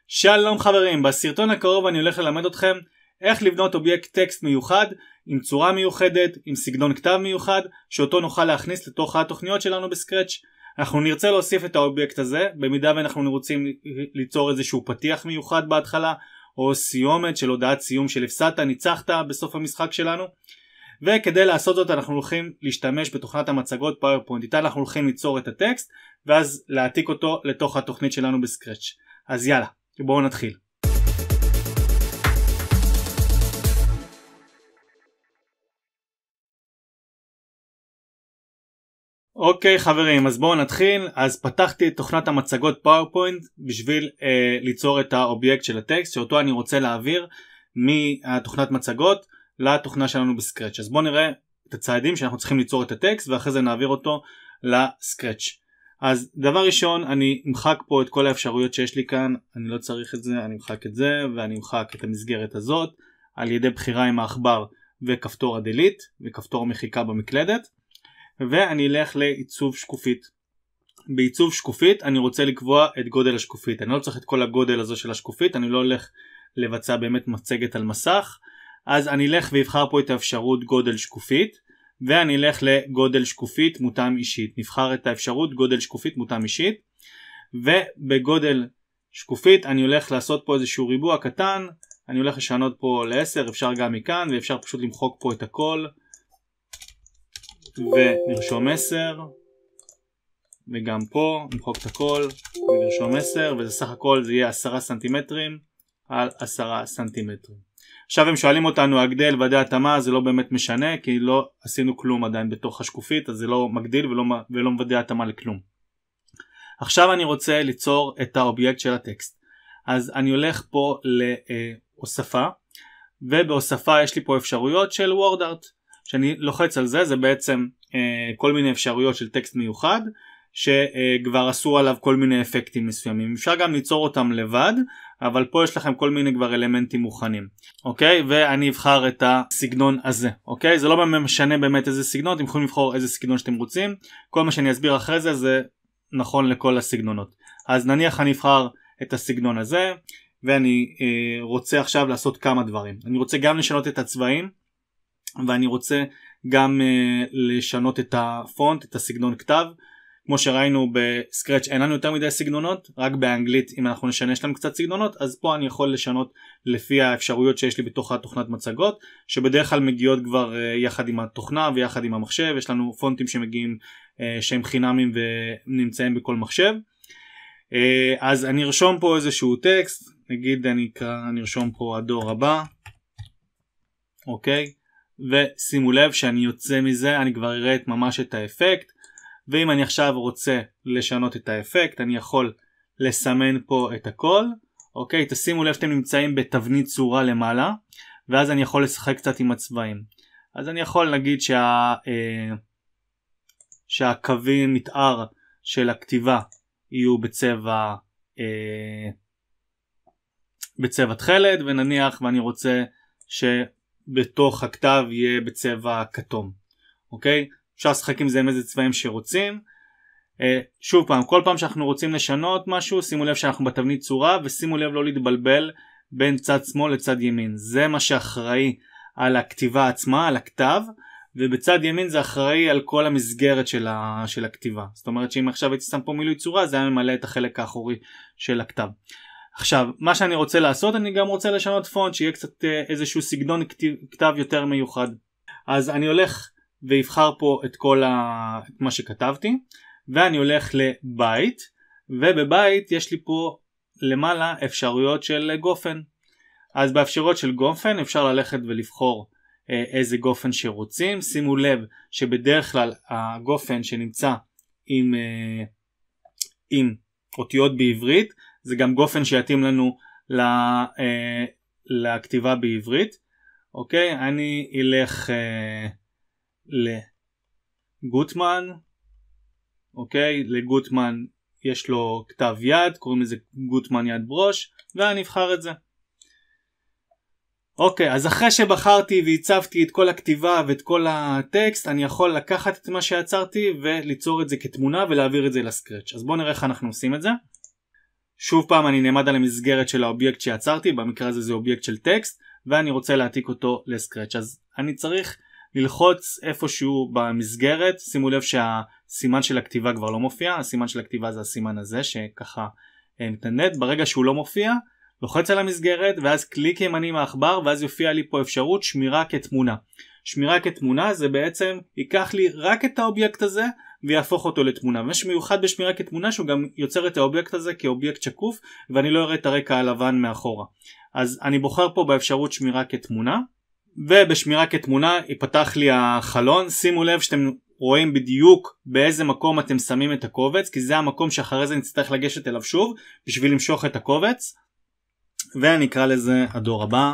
שלום חברים, בסרטון הקרוב אני הולך ללמד אתכם איך לבנות אובייקט טקסט מיוחד עם צורה מיוחדת, עם סגנון כתב מיוחד, שאותו נוכל להכניס לתוך התוכניות שלנו בסקרץ'. אנחנו נרצה להוסיף את האובייקט הזה במידה ואנחנו רוצים ליצור איזשהו פתיח מיוחד בהתחלה, או סיומת של הודעת סיום של הפסדת, ניצחת בסוף המשחק שלנו. וכדי לעשות זאת אנחנו הולכים להשתמש בתוכנת המצגות פאורפוינט. איתה אנחנו הולכים ליצור את הטקסט ואז להעתיק אותו לתוך התוכנית שלנו בסקרץ'. אז יאללה, בואו נתחיל. אוקיי חברים, אז בואו נתחיל. אז פתחתי את תוכנת המצגות פאורפוינט בשביל ליצור את האובייקט של הטקסט שאותו אני רוצה להעביר מהתוכנת מצגות לתוכנה שלנו בסקרץ'. אז בואו נראה את הצעדים שאנחנו צריכים ליצור את הטקסט ואחרי זה נעביר אותו לסקרץ'. אז דבר ראשון, אני אמחק פה את כל האפשרויות שיש לי כאן. אני לא צריך את זה, אני אמחק את זה ואני אמחק את המסגרת הזאת על ידי בחירה עם העכבר וכפתור הדלית וכפתור מחיקה במקלדת, ואני אלך לעיצוב שקופית. בעיצוב שקופית אני רוצה לקבוע את גודל השקופית. אני לא צריך את כל הגודל הזו של השקופית, אני לא הולך לבצע באמת מצגת על מסך. אז אני אלך ואבחר פה את האפשרות גודל שקופית, ואני אלך לגודל שקופית מותאם אישית. נבחר את האפשרות גודל שקופית מותאם אישית, ובגודל שקופית אני הולך לעשות פה איזשהו ריבוע קטן. אני הולך לשנות פה ל10, אפשר גם מכאן, ואפשר פשוט למחוק פה את הכל ונרשום 10, וגם פה נמחוק את הכל ונרשום 10, וזה סך הכל זה יהיה 10 סנטימטרים על 10 סנטימטרים. עכשיו הם שואלים אותנו הגדל ועדי התאמה, זה לא באמת משנה כי לא עשינו כלום עדיין בתוך השקופית, אז זה לא מגדיל ולא מוודא התאמה לכלום. עכשיו אני רוצה ליצור את האובייקט של הטקסט. אז אני הולך פה להוספה, ובהוספה יש לי פה אפשרויות של וord art. כשאני לוחץ על זה, זה בעצם כל מיני אפשרויות של טקסט מיוחד שכבר עשו עליו כל מיני אפקטים מסוימים. אפשר גם ליצור אותם לבד, אבל פה יש לכם כל מיני כבר אלמנטים מוכנים. אוקיי? ואני אבחר את הסגנון הזה. אוקיי? זה לא משנה באמת איזה סגנון, אתם יכולים לבחור איזה סגנון שאתם רוצים. כל מה שאני אסביר אחרי זה, זה נכון לכל הסגנונות. אז נניח אני אבחר את הסגנון הזה, ואני רוצה עכשיו לעשות כמה דברים. אני רוצה גם לשנות את הצבעים, ואני רוצה גם לשנות את הפונט, את הסגנון כתב. כמו שראינו בסקרץ' אין לנו יותר מדי סגנונות, רק באנגלית אם אנחנו נשנה יש לנו קצת סגנונות, אז פה אני יכול לשנות לפי האפשרויות שיש לי בתוך התוכנת מצגות, שבדרך כלל מגיעות כבר יחד עם התוכנה ויחד עם המחשב. יש לנו פונטים שמגיעים שהם חינמים ונמצאים בכל מחשב. אז אני ארשום פה איזשהו טקסט, נגיד אני ארשום פה הדור הבא, אוקיי? ושימו לב שאני יוצא מזה, אני כבר אראה ממש את האפקט. ואם אני עכשיו רוצה לשנות את האפקט, אני יכול לסמן פה את הכל. אוקיי, תשימו לב שאתם נמצאים בתבנית צורה למעלה, ואז אני יכול לשחק קצת עם הצבעים. אז אני יכול להגיד שהקווים מתאר של הכתיבה יהיו בצבע תכלת, ונניח ואני רוצה שבתוך הכתב יהיה בצבע כתום. אוקיי? אפשר לשחק עם זה עם איזה צבעים שרוצים. שוב פעם, כל פעם שאנחנו רוצים לשנות משהו, שימו לב שאנחנו בתבנית צורה, ושימו לב לא להתבלבל בין צד שמאל לצד ימין. זה מה שאחראי על הכתיבה עצמה, על הכתב, ובצד ימין זה אחראי על כל המסגרת של הכתיבה. זאת אומרת שאם עכשיו הייתי שם פה מילוי צורה, זה היה ממלא את החלק האחורי של הכתב. עכשיו, מה שאני רוצה לעשות, אני גם רוצה לשנות פונט, שיהיה קצת איזשהו סגנון כתב יותר מיוחד. אז אני הולך ויבחר פה את מה שכתבתי, ואני הולך לבית, ובבית יש לי פה למעלה אפשרויות של גופן. אז באפשרויות של גופן אפשר ללכת ולבחור איזה גופן שרוצים. שימו לב שבדרך כלל הגופן שנמצא עם אותיות בעברית, זה גם גופן שיתאים לנו לכתיבה בעברית. אוקיי, אני אלך לגוטמן. אוקיי, לגוטמן יש לו כתב יד, קוראים לזה גוטמן יד ברוש, ואני אבחר את זה. אוקיי, אז אחרי שבחרתי והצבתי את כל הכתיבה ואת כל הטקסט, אני יכול לקחת את מה שיצרתי וליצור את זה כתמונה ולהעביר את זה לסקרץ'. אז בואו נראה איך אנחנו עושים את זה. שוב פעם אני נעמד על המסגרת של האובייקט שיצרתי, במקרה הזה זה אובייקט של טקסט, ואני רוצה להעתיק אותו לסקרץ'. אז אני צריך ללחוץ איפשהו במסגרת, שימו לב שהסימן של הכתיבה כבר לא מופיע, הסימן של הכתיבה זה הסימן הזה שככה מתנדנד, ברגע שהוא לא מופיע, לוחץ על המסגרת ואז קליק ימני מהעכבר ואז יופיע לי פה אפשרות שמירה כתמונה. שמירה כתמונה זה בעצם ייקח לי רק את האובייקט הזה ויהפוך אותו לתמונה. מה שמיוחד בשמירה כתמונה שהוא גם יוצר את האובייקט הזה כאובייקט שקוף ואני לא אראה את הרקע הלבן מאחורה. אז אני בוחר פה באפשרות שמירה כתמונה, ובשמירה כתמונה ייפתח לי החלון. שימו לב שאתם רואים בדיוק באיזה מקום אתם שמים את הקובץ, כי זה המקום שאחרי זה נצטרך לגשת אליו שוב בשביל למשוך את הקובץ, ואני אקרא לזה הדור הבא.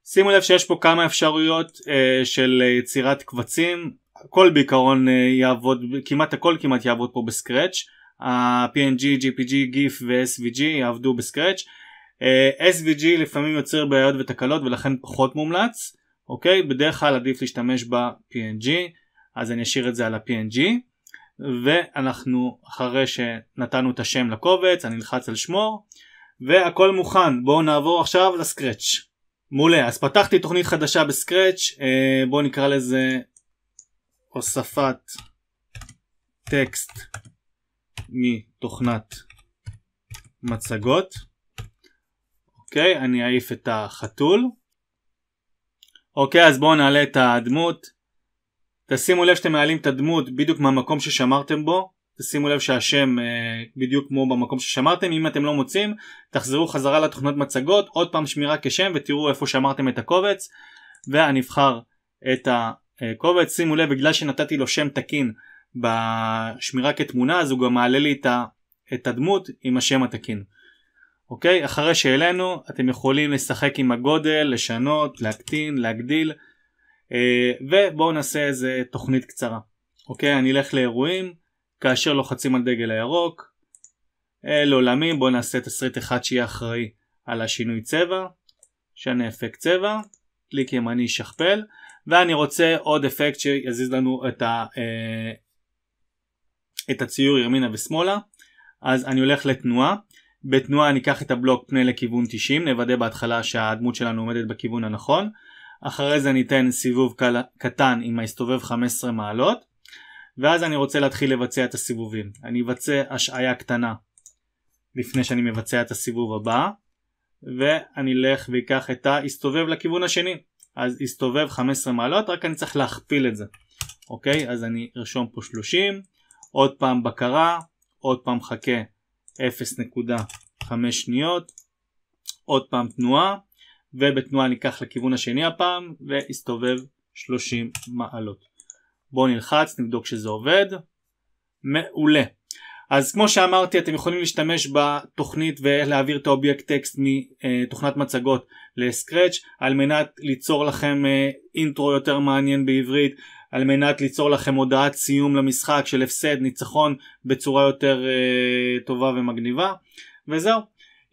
שימו לב שיש פה כמה אפשרויות של יצירת קבצים, הכל בעיקרון יעבוד, כמעט הכל כמעט יעבוד פה בסקרץ'. ה-PNG, GPG, GIF ו-SVG יעבדו בסקרץ'. SVG לפעמים יוצר בעיות ותקלות ולכן פחות מומלץ, אוקיי? בדרך כלל עדיף להשתמש ב-PNG, אז אני אשאיר את זה על ה-PNG, ואנחנו אחרי שנתנו את השם לקובץ, אני נלחץ על שמור, והכל מוכן. בואו נעבור עכשיו לסקרץ'. מעולה, אז פתחתי תוכנית חדשה בסקרץ', בואו נקרא לזה הוספת טקסט מתוכנת מצגות. אוקיי, אני אעיף את החתול. אוקיי, אז בואו נעלה את הדמות. תשימו לב שאתם מעלים את הדמות בדיוק מהמקום ששמרתם בו. תשימו לב שהשם בדיוק כמו במקום ששמרתם. אם אתם לא מוצאים, תחזרו חזרה לתוכנות מצגות, עוד פעם שמירה כשם ותראו איפה שמרתם את הקובץ. ואני אבחר את הקובץ. שימו לב, בגלל שנתתי לו שם תקין בשמירה כתמונה, אז הוא גם מעלה לי את הדמות עם השם התקין. אוקיי, אחרי שהעלינו אתם יכולים לשחק עם הגודל, לשנות, להקטין, להגדיל, ובואו נעשה איזה תוכנית קצרה. אוקיי, אני אלך לאירועים, כאשר לוחצים על דגל הירוק, לעולמים, בואו נעשה תסריט אחד שיהיה אחראי על השינוי צבע, שנה אפקט צבע, קליק ימני שכפל, ואני רוצה עוד אפקט שיזיז לנו את הציור ימינה ושמאלה. אז אני הולך לתנועה, בתנועה אני אקח את הבלוק פנה לכיוון 90, נוודא בהתחלה שהדמות שלנו עומדת בכיוון הנכון, אחרי זה ניתן סיבוב קטן עם ההסתובב 15 מעלות, ואז אני רוצה להתחיל לבצע את הסיבובים. אני אבצע השעיה קטנה לפני שאני מבצע את הסיבוב הבא, ואני אלך ויקח את ההסתובב לכיוון השני, אז הסתובב 15 מעלות, רק אני צריך להכפיל את זה. אוקיי, אז אני ארשום פה 30, עוד פעם בקרה, עוד פעם חכה 0.5 שניות, עוד פעם תנועה, ובתנועה אני אקח לכיוון השני הפעם והסתובב 30 מעלות. בואו נלחץ, נבדוק שזה עובד. מעולה. אז כמו שאמרתי, אתם יכולים להשתמש בתוכנית ולהעביר את האובייקט טקסט מתוכנת מצגות לסקרץ' על מנת ליצור לכם אינטרו יותר מעניין בעברית, על מנת ליצור לכם הודעת סיום למשחק של הפסד, ניצחון בצורה יותר טובה ומגניבה. וזהו.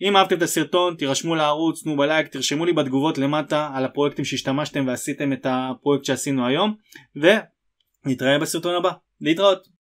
אם אהבתם את הסרטון, תירשמו לערוץ, תנו בלייק, תרשמו לי בתגובות למטה על הפרויקטים שהשתמשתם ועשיתם את הפרויקט שעשינו היום, ונתראה בסרטון הבא. להתראות.